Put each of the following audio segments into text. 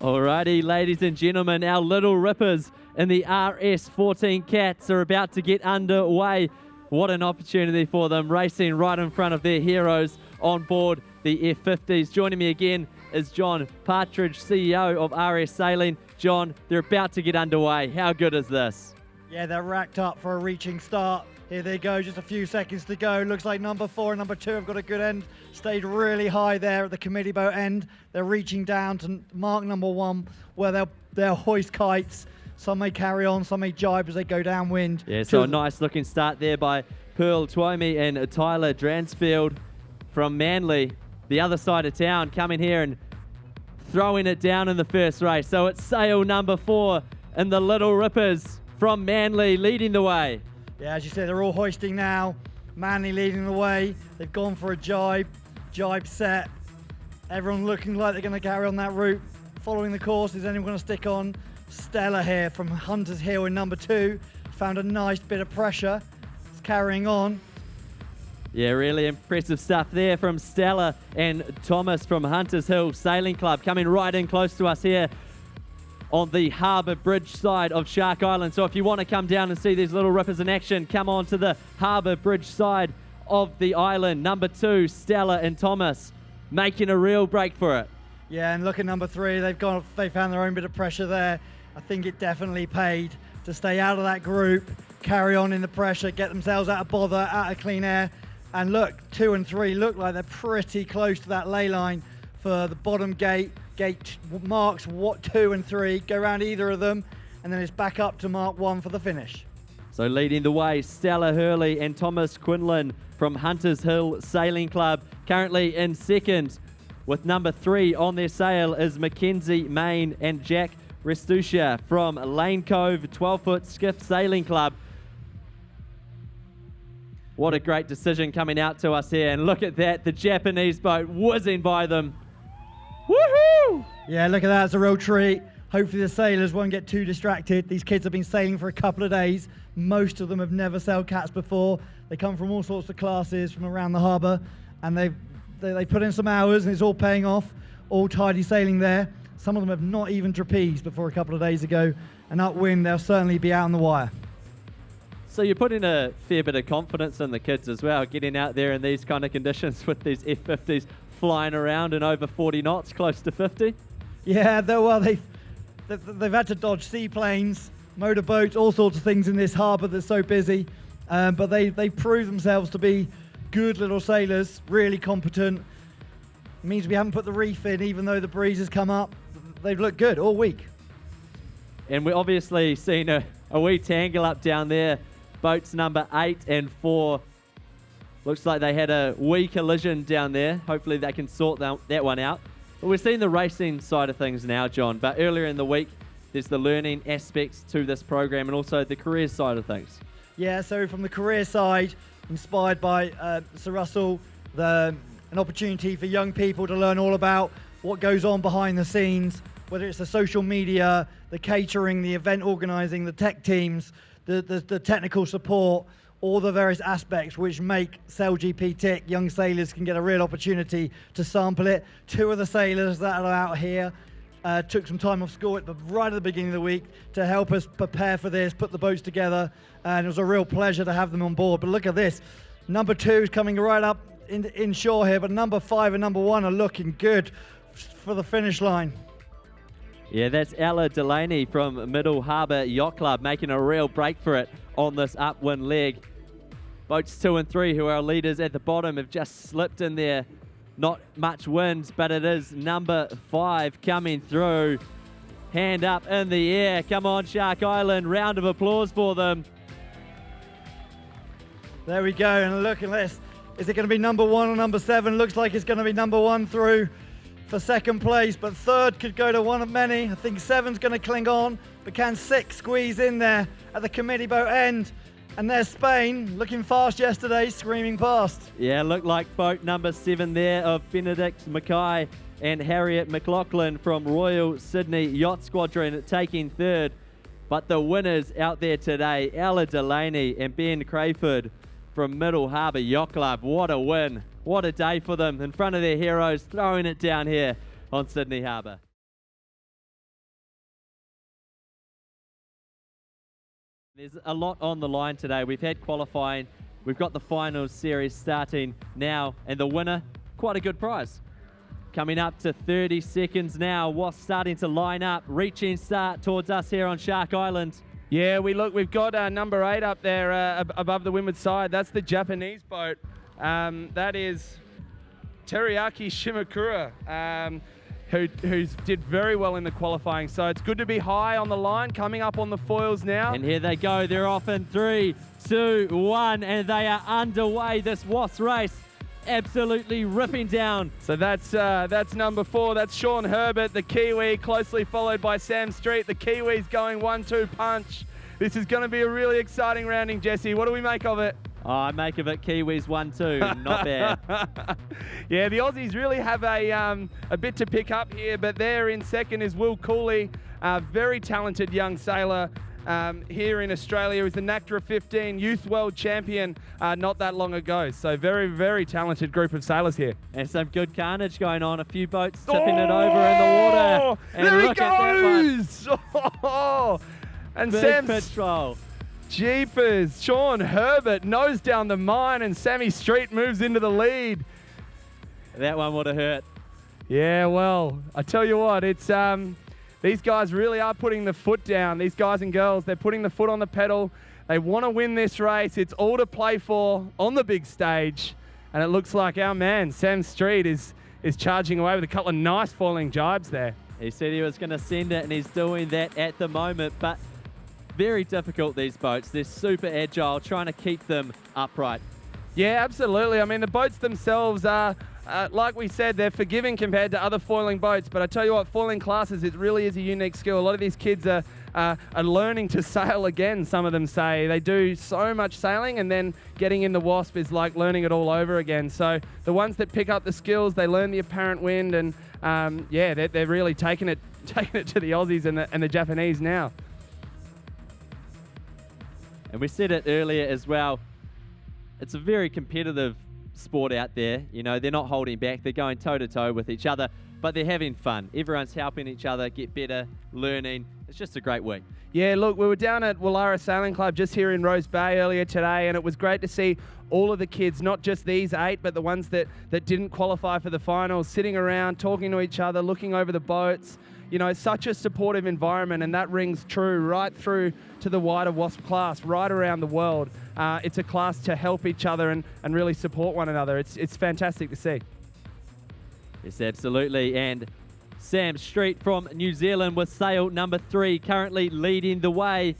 Alrighty, ladies and gentlemen, our little rippers in the RS14 Cats are about to get underway. What an opportunity for them, racing right in front of their heroes on board the F50s. Joining me again is John Partridge, CEO of RS Sailing. John, they're about to get underway. How good is this? Yeah, they're racked up for a reaching start. Here they go, just a few seconds to go. Looks like number 4 and number 2 have got a good end. Stayed really high there at the committee boat end. They're reaching down to mark number 1, where they'll hoist kites. Some may carry on, some may jibe as they go downwind. Yeah, so a nice looking start there by Pearl Twomey and Tyler Dransfield from Manly. The other side of town coming here and throwing it down in the first race. So it's sail number 4 and the Little Rippers from Manly leading the way. Yeah, as you said, they're all hoisting now. Manly leading the way. They've gone for a jibe set. Everyone looking like they're going to carry on that route. Following the course, is anyone going to stick on? Stella here from Hunters Hill in number 2. Found a nice bit of pressure. It's carrying on. Yeah, really impressive stuff there from Stella and Thomas from Hunters Hill Sailing Club coming right in close to us here on the Harbour Bridge side of Shark Island. So if you want to come down and see these little rippers in action, come on to the Harbour Bridge side of the island. Number 2, Stella and Thomas making a real break for it. Yeah, and look at number 3. They found their own bit of pressure there. I think it definitely paid to stay out of that group, carry on in the pressure, get themselves out of bother, out of clean air. And look, 2 and 3 look like they're pretty close to that ley line for the bottom gate. Gate marks 2 and 3, go around either of them, and then it's back up to mark 1 for the finish. So leading the way, Stella Hurley and Thomas Quinlan from Hunters Hill Sailing Club. Currently in second with number 3 on their sail is Mackenzie Main and Jack Restucia from Lane Cove 12-foot skiff sailing club. What a great decision coming out to us here, and look at that, the Japanese boat whizzing by them. Woohoo! Yeah, look at that, it's a real treat. Hopefully the sailors won't get too distracted. These kids have been sailing for a couple of days. Most of them have never sailed cats before. They come from all sorts of classes from around the harbour, and they put in some hours and it's all paying off. All tidy sailing there. Some of them have not even trapezed before a couple of days ago, and upwind they'll certainly be out on the wire. So you're putting a fair bit of confidence in the kids as well, getting out there in these kind of conditions with these F50s flying around in over 40 knots, close to 50. Yeah, they've had to dodge seaplanes, motorboats, all sorts of things in this harbour that's so busy. But they prove themselves to be good little sailors, really competent. It means we haven't put the reef in, even though the breeze has come up. They've looked good all week. And we're obviously seeing a wee tangle up down there. Boats number 8 and 4. Looks like they had a wee collision down there. Hopefully they can sort that one out. But we're seeing the racing side of things now, John. But earlier in the week, there's the learning aspects to this program and also the career side of things. Yeah, so from the career side, inspired by Sir Russell, an opportunity for young people to learn all about what goes on behind the scenes, whether it's the social media, the catering, the event organising, the tech teams, the technical support, all the various aspects which make SailGP tick. Young sailors can get a real opportunity to sample it. 2 of the sailors that are out here took some time off school right at the beginning of the week to help us prepare for this, put the boats together, and it was a real pleasure to have them on board. But look at this. Number 2 is coming right up inshore here, but number 5 and number 1 are looking good for the finish line. Yeah, that's Ella Delaney from Middle Harbour Yacht Club making a real break for it on this upwind leg. Boats 2 and 3, who are our leaders at the bottom, have just slipped in there. Not much wind, but it is number 5 coming through. Hand up in the air. Come on, Shark Island. Round of applause for them. There we go, and look at this. Is it going to be number 1 or number 7? Looks like it's going to be number 1 through for second place, but 3rd could go to one of many. I think 7's going to cling on, but can 6 squeeze in there at the committee boat end? And there's Spain, looking fast yesterday, screaming past. Yeah, looked like boat number 7 there of Benedict Mackay and Harriet McLaughlin from Royal Sydney Yacht Squadron taking 3rd. But the winners out there today, Ella Delaney and Ben Crayford from Middle Harbour Yacht Club. What a win. What a day for them in front of their heroes, throwing it down here on Sydney Harbour. There's a lot on the line today. We've had qualifying, we've got the finals series starting now, and the winner, quite a good prize. Coming up to 30 seconds now, WASZ starting to line up, reaching start towards us here on Shark Island. Yeah, we've got number 8 up there above the windward side. That's the Japanese boat. That is Teriyaki Shimakura, who did very well in the qualifying. So it's good to be high on the line, coming up on the foils now. And here they go. They're off in 3, 2, 1, and they are underway. This WASZ race absolutely ripping down. So that's number 4. That's Sean Herbert, the Kiwi, closely followed by Sam Street. The Kiwis going 1-2 punch. This is going to be a really exciting rounding, Jesse. What do we make of it? Oh, I make of it Kiwis 1-2, not bad. Yeah, the Aussies really have a bit to pick up here, but there in second is Will Cooley, a very talented young sailor here in Australia. He's the NACTRA 15 Youth World Champion not that long ago. So very, very talented group of sailors here. And some good carnage going on. A few boats tipping it over in the water. And there he look at goes! Oh, and Big Sam's patrol. jeepers. Sean Herbert nose down the mine, and Sammy Street moves into the lead. That one would have hurt. Yeah, well, I tell you what, it's these guys really are putting the foot down. These guys and girls, they're putting the foot on the pedal. They want to win this race. It's all to play for on the big stage. And it looks like our man, Sam Street, is charging away with a couple of nice falling jibes there. He said he was going to send it, and he's doing that at the moment. But very difficult, these boats. They're super agile, trying to keep them upright. Yeah, absolutely. I mean, the boats themselves are, like we said, they're forgiving compared to other foiling boats. But I tell you what, foiling classes, it really is a unique skill. A lot of these kids are learning to sail again, some of them say. They do so much sailing, and then getting in the WASZP is like learning it all over again. So the ones that pick up the skills, they learn the apparent wind, and yeah, they're really taking it to the Aussies and the Japanese now. And we said it earlier as well, it's a very competitive sport out there. You know, they're not holding back. They're going toe-to-toe with each other, but they're having fun. Everyone's helping each other get better, learning. It's just a great week. Yeah, look, we were down at Wallara Sailing Club just here in Rose Bay earlier today, and it was great to see all of the kids, not just these 8, but the ones that didn't qualify for the finals, sitting around, talking to each other, looking over the boats. You know, it's such a supportive environment, and that rings true right through to the wider WASZP class, right around the world. It's a class to help each other and really support one another. It's fantastic to see. Yes, absolutely. And Sam Street from New Zealand with sail number 3, currently leading the way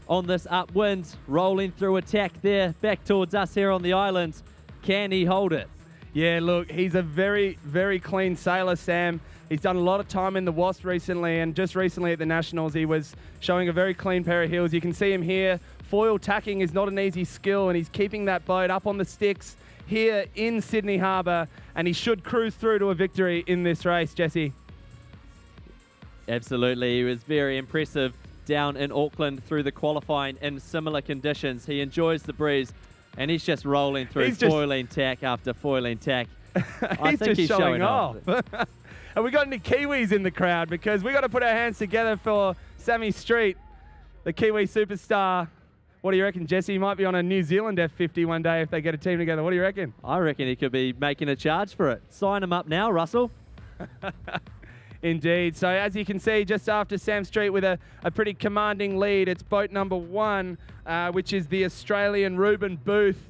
on this upwind, rolling through attack there, back towards us here on the island. Can he hold it? Yeah, look, he's a very, very clean sailor, Sam. He's done a lot of time in the WASZP recently, and just recently at the Nationals, he was showing a very clean pair of heels. You can see him here. Foil tacking is not an easy skill, and he's keeping that boat up on the sticks here in Sydney Harbour, and he should cruise through to a victory in this race, Jesse. Absolutely. He was very impressive down in Auckland through the qualifying in similar conditions. He enjoys the breeze, and he's just rolling through foiling tack after foiling tack. I think he's showing off. And we got any Kiwis in the crowd, because we got to put our hands together for Sammy Street, the Kiwi superstar. What do you reckon, Jesse? He might be on a New Zealand F50 one day if they get a team together. What do you reckon? I reckon he could be making a charge for it. Sign him up now, Russell. Indeed. So as you can see, just after Sam Street with a pretty commanding lead, it's boat number 1, which is the Australian Ruben Booth.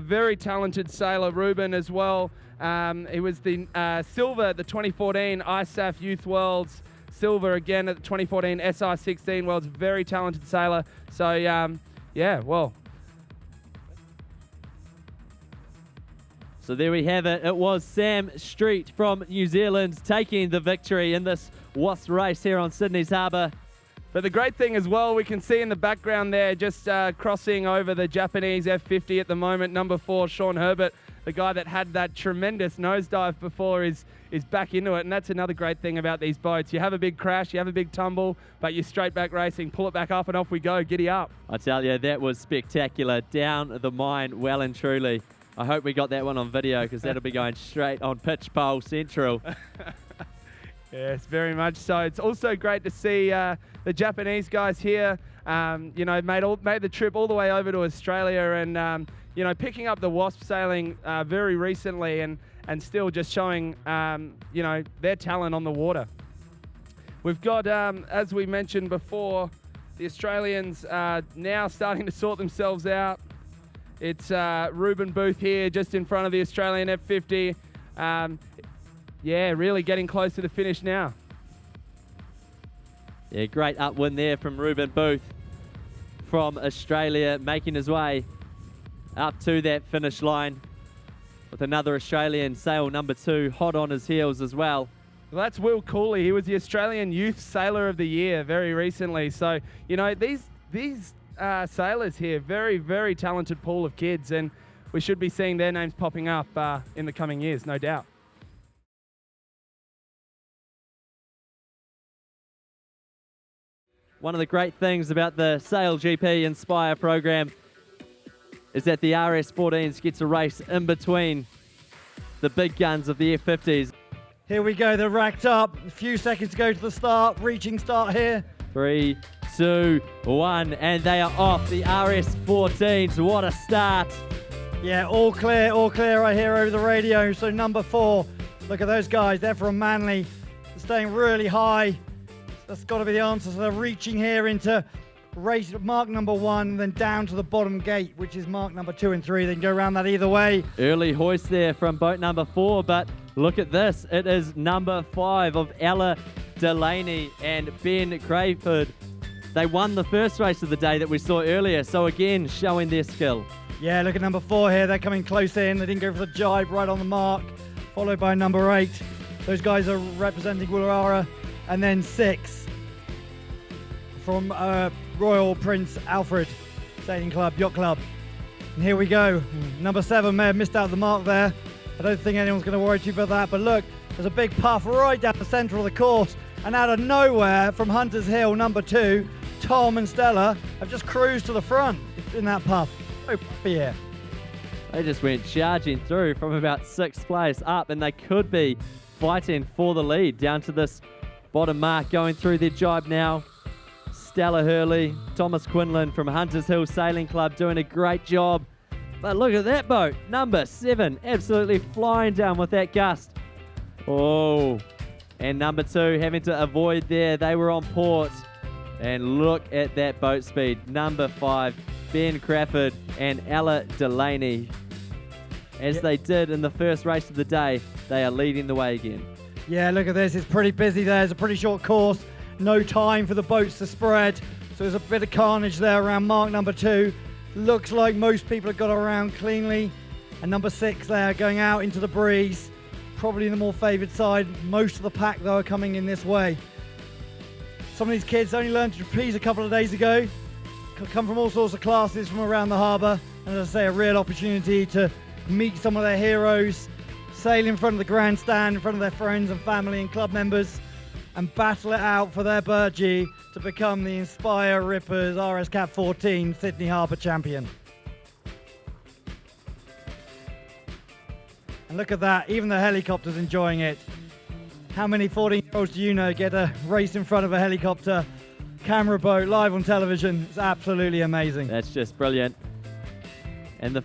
Very talented sailor, Ruben, as well. He was the silver at the 2014 ISAF Youth Worlds, silver again at the 2014 SI16 Worlds. Very talented sailor. So, yeah, well. So there we have it. It was Sam Street from New Zealand taking the victory in this WASZP race here on Sydney's Harbour. But the great thing as well, we can see in the background there, just crossing over the Japanese F50 at the moment, number 4, Sean Herbert, the guy that had that tremendous nosedive before, is back into it. And that's another great thing about these boats. You have a big crash, you have a big tumble, but you're straight back racing, pull it back up, and off we go, giddy up. I tell you, that was spectacular. Down the mine, well and truly. I hope we got that one on video, because that'll be going straight on Pitch Pole Central. Yes, very much so. It's also great to see the Japanese guys here you know, made the trip all the way over to Australia and, you know, picking up the WASZP sailing very recently and still just showing, you know, their talent on the water. We've got, as we mentioned before, the Australians now starting to sort themselves out. It's Ruben Booth here just in front of the Australian F50. Yeah, really getting close to the finish now. Yeah, great upwind there from Ruben Booth from Australia, making his way up to that finish line with another Australian, sail number 2, hot on his heels as well. Well, that's Will Cooley. He was the Australian Youth Sailor of the Year very recently. So, you know, these sailors here, very, very talented pool of kids, and we should be seeing their names popping up in the coming years, no doubt. One of the great things about the SailGP Inspire program is that the RS14s get to race in between the big guns of the F50s. Here we go, they're racked up. A few seconds to go to the start. Reaching start here. 3, 2, 1, and they are off. The RS14s, what a start. Yeah, all clear right here over the radio. So number 4, look at those guys. They're from Manly. They're staying really high. That's got to be the answer. So they're reaching here into race mark number 1, then down to the bottom gate, which is mark number 2 and 3. They can go around that either way. Early hoist there from boat number 4, but look at this. It is number 5 of Ella Delaney and Ben Crayford. They won the first race of the day that we saw earlier, so again, showing their skill. Yeah, look at number 4 here. They're coming close in. They didn't go for the jibe, right on the mark. Followed by number 8. Those guys are representing Woollahra. And then 6 from Royal Prince Alfred Sailing Club, Yacht Club. And here we go. Number 7 may have missed out the mark there. I don't think anyone's going to worry too about that. But look, there's a big puff right down the centre of the course. And out of nowhere, from Hunters Hill, number 2, Tom and Stella have just cruised to the front in that puff. So puffy here. They just went charging through from about 6th place up, and they could be fighting for the lead down to this bottom mark. Going through their jibe now. Stella Hurley, Thomas Quinlan from Hunters Hill Sailing Club doing a great job. But look at that boat, number 7, absolutely flying down with that gust. Oh, and number 2 having to avoid there. They were on port. And look at that boat speed. Number 5, Ben Crawford and Ella Delaney. As they did in the first race of the day, they are leading the way again. Yeah, look at this. It's pretty busy there. It's a pretty short course. No time for the boats to spread. So there's a bit of carnage there around mark number 2. Looks like most people have got around cleanly. And number 6 there going out into the breeze. Probably the more favoured side. Most of the pack, though, are coming in this way. Some of these kids only learned to trapeze a couple of days ago. Come from all sorts of classes from around the harbour. And as I say, a real opportunity to meet some of their heroes, sail in front of the grandstand, in front of their friends and family and club members, and battle it out for their burgee to become the Inspire Rippers RS Cap 14 Sydney Harbour champion. And look at that, even the helicopter's enjoying it. How many 14-year-olds do you know get a race in front of a helicopter, camera boat, live on television? It's absolutely amazing. That's just brilliant. And the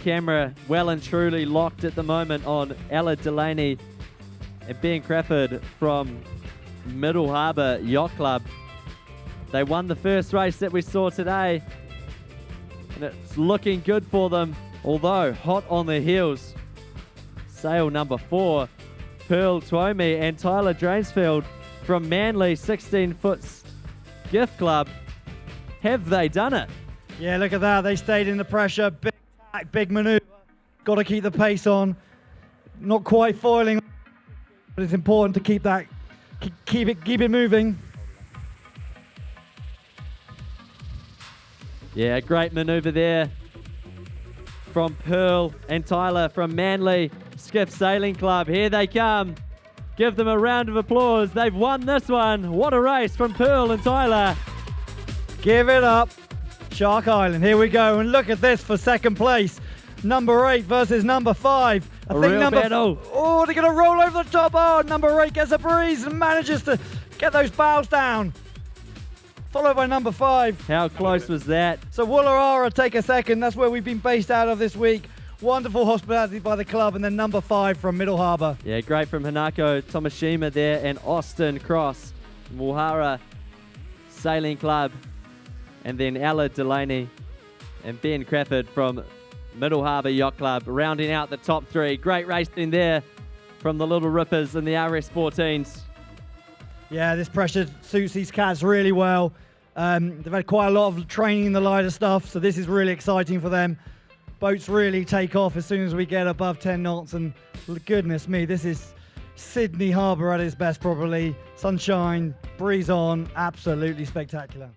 camera well and truly locked at the moment on Ella Delaney and Ben Crawford from Middle Harbour Yacht Club. They won the first race that we saw today, and it's looking good for them, although hot on their heels. Sail number 4, Pearl Twomey and Tyler Drainsfield from Manly 16-foot Gift Club. Have they done it? Yeah, look at that. They stayed in the pressure. Big attack, big manoeuvre. Got to keep the pace on. Not quite foiling, but it's important to keep that, keep it moving. Yeah, great maneuver there from Pearl and Tyler from Manly Skiff Sailing Club. Here they come. Give them a round of applause. They've won this one. What a race from Pearl and Tyler. Give it up. Shark Island, here we go. And look at this for second place. Number 8 versus number 5. A real battle. Oh, they're going to roll over the top. Oh, number 8 gets a breeze and manages to get those bows down. followed by number 5. How close was that? So Woollahra take a second. That's where we've been based out of this week. Wonderful hospitality by the club. And then number 5 from Middle Harbour. Yeah, great from Hanako Tomashima there and Austin Cross. Woollahra Sailing Club. And then Ella Delaney and Ben Crawford from Middle Harbour Yacht Club, rounding out the top 3. Great racing there from the Little Rippers and the RS14s. Yeah, this pressure suits these cats really well. They've had quite a lot of training in the lighter stuff, so this is really exciting for them. Boats really take off as soon as we get above 10 knots, and goodness me, this is Sydney Harbour at its best probably. Sunshine, breeze on, absolutely spectacular.